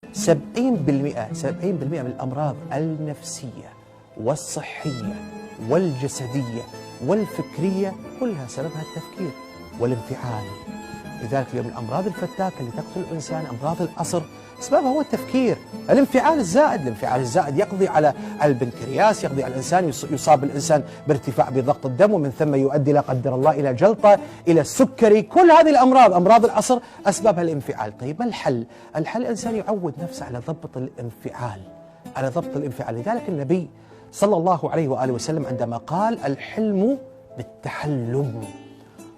70% من الأمراض النفسية والصحية والجسدية والفكرية كلها سببها التفكير والانفعال. لذلك اليوم الأمراض الفتاكة اللي تقتل الإنسان، أمراض العصر، سببها هو التفكير، الانفعال الزائد. الانفعال الزائد يقضي على البنكرياس، يقضي على الإنسان، يصاب الإنسان بارتفاع بضغط الدم، ومن ثم يؤدي لا قدر الله إلى جلطة، إلى السكري. كل هذه الأمراض، أمراض العصر، أسبابها الانفعال. طيب ما الحل؟ الحل الإنسان يعود نفسه على ضبط الانفعال، على ضبط الانفعال. لذلك النبي صلى الله عليه وآله وسلم عندما قال الحلم بالتحلم،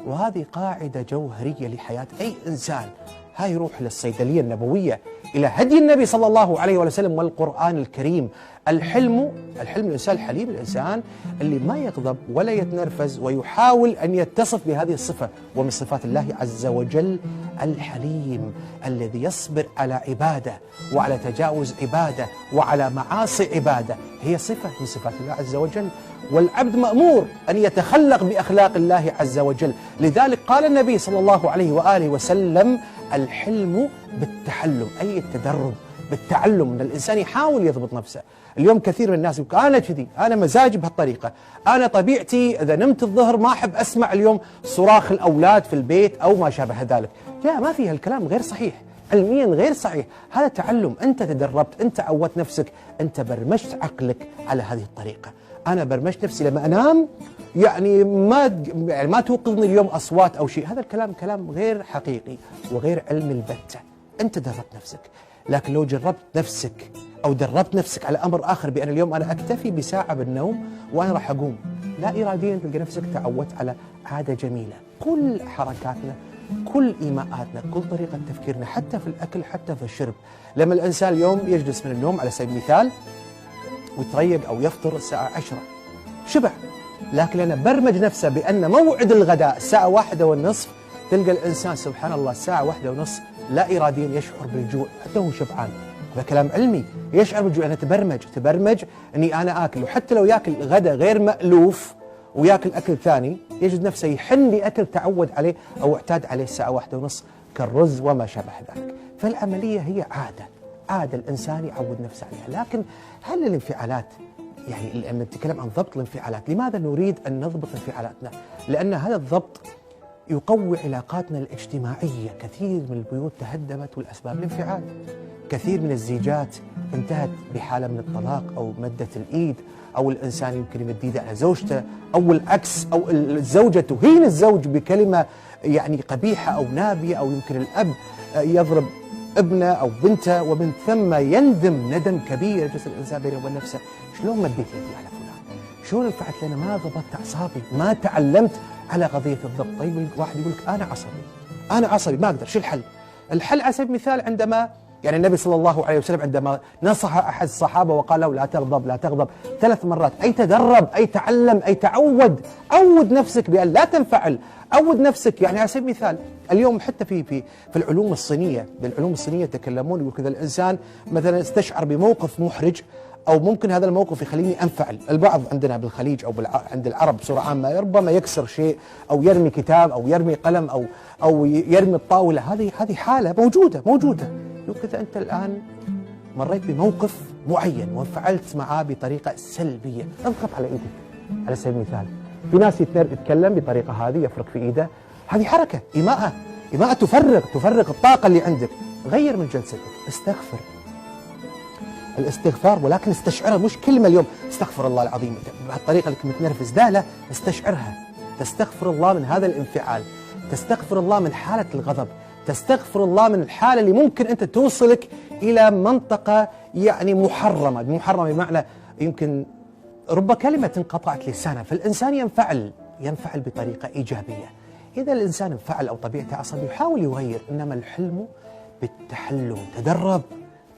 وهذه قاعدة جوهرية لحياة أي إنسان. هاي يروح للصيدلية النبوية، إلى هدي النبي صلى الله عليه وسلم والقرآن الكريم. الحلم الإنسان الحليم، الإنسان اللي ما يغضب ولا يتنرفز، ويحاول أن يتصف بهذه الصفة. ومن صفات الله عز وجل الحليم، الذي يصبر على عبادة وعلى تجاوز عبادة وعلى معاصي عبادة، هي صفة من صفات الله عز وجل. والعبد مأمور أن يتخلق بأخلاق الله عز وجل. لذلك قال النبي صلى الله عليه وآله وسلم الحلم بالتحلم، أي التدرب بالتعلم، أن الإنسان يحاول يضبط نفسه. اليوم كثير من الناس يقول أنا كذي، أنا مزاجي بهالطريقة، أنا طبيعتي إذا نمت الظهر ما أحب أسمع اليوم صراخ الأولاد في البيت أو ما شابه ذلك. لا، ما فيها، الكلام غير صحيح، علميا غير صحيح. هذا تعلم، أنت تدربت، أنت عودت نفسك، أنت برمجت عقلك على هذه الطريقة. أنا برمجت نفسي لما أنام يعني ما توقظني اليوم أصوات أو شيء. هذا الكلام كلام غير حقيقي وغير علمي البتة. أنت دربت نفسك. لكن لو جربت نفسك أو دربت نفسك على أمر آخر، بأن اليوم أنا أكتفي بساعة بالنوم وأنا راح أقوم، لا إراديا تلقى نفسك تعودت على عادة جميلة. كل حركاتنا، كل إيماءاتنا، كل طريقة تفكيرنا، حتى في الأكل، حتى في الشرب. لما الإنسان اليوم يجلس من النوم على سبيل المثال ويتريق أو يفطر الساعة 10، شبع، لكن لأنه برمج نفسه بأن موعد الغداء الساعة 1:30، تلقى الإنسان سبحان الله الساعة 1:30 لا إراديا يشعر بالجوع حتى هو شبعان. هذا كلام علمي، يشعر بالجوع. أنا تبرمج أني أنا آكل، وحتى لو يأكل غداء غير مألوف ويأكل أكل ثاني، يجد نفسه يحن لأكل تعود عليه أو اعتاد عليه الساعة 1:30 كالرز وما شابه ذلك. فالعملية هي عادة الإنسان يعود نفسه عليها. لكن هل الانفعالات، يعني لما نتكلم عن ضبط الانفعالات، لماذا نريد أن نضبط انفعالاتنا؟ لأن هذا الضبط يقوي علاقاتنا الاجتماعية. كثير من البيوت تهدمت والأسباب الانفعال. كثير من الزيجات انتهت بحالة من الطلاق أو مدة الإيد، أو الإنسان يمكن يمد إيده على زوجته، أو العكس، أو الزوجة تهين الزوج بكلمة يعني قبيحة أو نابية، أو يمكن الأب يضرب ابنه أو بنته، ومن ثم يندم ندم كبير. يجلس الإنسان بينه وبين نفسه، شلون مديت يدي على فلان؟ شلون انفعلت؟ لأنا ما ضبطت أعصابي، ما تعلمت على قضية الضبط. طيب واحد يقول لك أنا عصبي ما أقدر، شو الحل؟ الحل على سبيل المثال عندما يعني النبي صلى الله عليه وسلم عندما نصح أحد الصحابة وقال له لا تغضب 3 مرات، أي تدرب، أي تعلم، أي عود نفسك بأن لا تنفعل. عود نفسك. يعني على سبيل المثال اليوم حتى في العلوم الصينية، بالعلوم الصينية يتكلمون، يقول كذا الإنسان مثلا استشعر بموقف محرج، أو ممكن هذا الموقف يخليني أنفعل. البعض عندنا بالخليج أو عند العرب بصورة عامة ربما يكسر شيء أو يرمي كتاب أو يرمي قلم أو يرمي الطاولة. هذه حالة موجودة. يقول كذا أنت الآن مريت بموقف معين وانفعلت معاه بطريقة سلبية، اضغط على إيدك على سبيل المثال. في ناس يتكلم بطريقة هذه، يفرق في إيده، هذه حركة إيماء تفرغ الطاقة اللي عندك. غير من جلستك، استغفر. الاستغفار، ولكن استشعرها، مش كلمة اليوم استغفر الله العظيم بهالطريقة اللي كنت متنرفز، لا استشعرها. تستغفر الله من هذا الانفعال، تستغفر الله من حالة الغضب، تستغفر الله من الحالة اللي ممكن أنت توصلك إلى منطقة يعني محرمة بمعنى يمكن رب كلمة انقطعت لسانه. فالإنسان ينفعل بطريقة إيجابية. إذا الإنسان انفعل أو طبيعته عصبي يحاول يغير، إنما الحلم بالتحلم.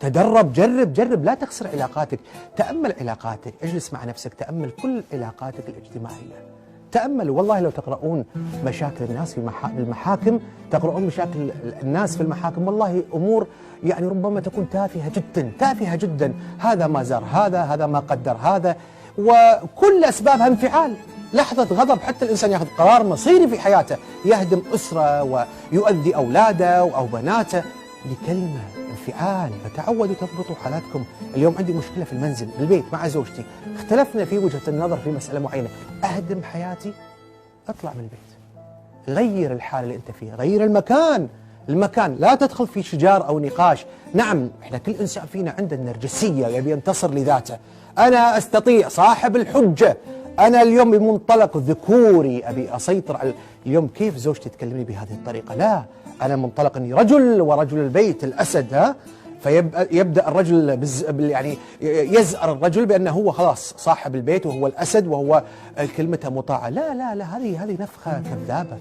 تدرب، جرب، لا تخسر علاقاتك، تأمل علاقاتك، اجلس مع نفسك، تأمل كل علاقاتك الاجتماعية، تأملوا. والله لو تقرؤون مشاكل الناس في المحاكم، تقرؤون مشاكل الناس في المحاكم، والله أمور يعني ربما تكون تافهة جدا. هذا ما زار هذا ما قدر هذا، وكل أسبابها انفعال. لحظة غضب حتى الإنسان يأخذ قرار مصيري في حياته، يهدم أسرة ويؤذي أولاده أو بناته. لكلمة انفعال، فتعودوا تضبطوا حالاتكم. اليوم عندي مشكلة في المنزل بالبيت مع زوجتي، اختلفنا في وجهة النظر في مسألة معينة، أهدم حياتي؟ اطلع من البيت، غير الحالة اللي أنت فيها، غير المكان، لا تدخل في شجار أو نقاش. نعم احنا كل إنسان فينا عنده النرجسية، يبي ينتصر لذاته، أنا أستطيع، صاحب الحجة، أنا اليوم بمنطلق ذكوري أبي أسيطر على اليوم. كيف زوجتي تكلمني بهذه الطريقة؟ لا، أنا منطلق أني رجل ورجل البيت الأسد، ها، فيبدأ الرجل يعني يزأر الرجل بأنه هو خلاص صاحب البيت وهو الأسد وهو كلمته مطاعة. لا لا لا، هذه نفخة كذابة،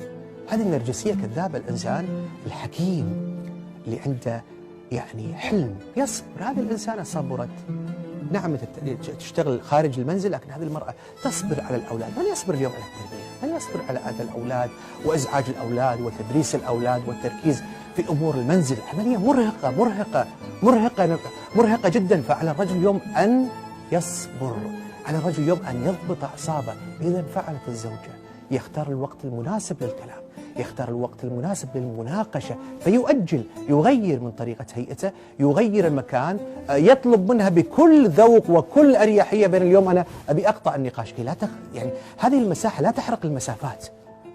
هذه النرجسية كذابة. الإنسان الحكيم اللي عنده يعني حلم يصبر، هذه الإنسانة صبرت. نعم تشتغل خارج المنزل، لكن هذه المرأة تصبر على الأولاد. من يصبر اليوم على التربية؟ من يصبر على أذى الأولاد وإزعاج الأولاد وتدريس الأولاد والتركيز في أمور المنزل؟ عملية مرهقة مرهقة مرهقة مرهقة جدا. فعلى الرجل اليوم أن يصبر، على الرجل اليوم أن يضبط أعصابه. إذا فعلت الزوجة يختار الوقت المناسب للكلام، يختار الوقت المناسب للمناقشة، فيؤجل، يغير من طريقة هيئته، يغير المكان، يطلب منها بكل ذوق وكل أريحية. بين اليوم أنا أبي أقطع النقاش، لا يعني هذه المساحة لا تحرق المسافات.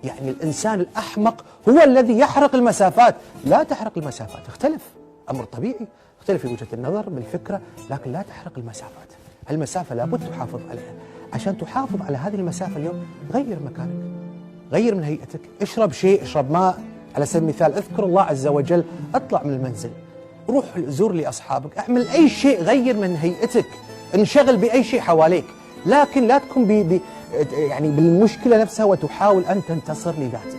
يعني الإنسان الأحمق هو الذي يحرق المسافات، لا تحرق المسافات. اختلف، أمر طبيعي، اختلف في وجهة النظر بالفكرة، لكن لا تحرق المسافات. المسافة لابد تحافظ عليها. عشان تحافظ على هذه المسافة اليوم غير مكانك، غير من هيئتك، اشرب شيء، اشرب ماء على سبيل المثال، اذكر الله عز وجل، اطلع من المنزل، روح زور لي أصحابك، اعمل أي شيء، غير من هيئتك، انشغل بأي شيء حواليك، لكن لا تكون يعني بالمشكلة نفسها وتحاول أن تنتصر لذاتك.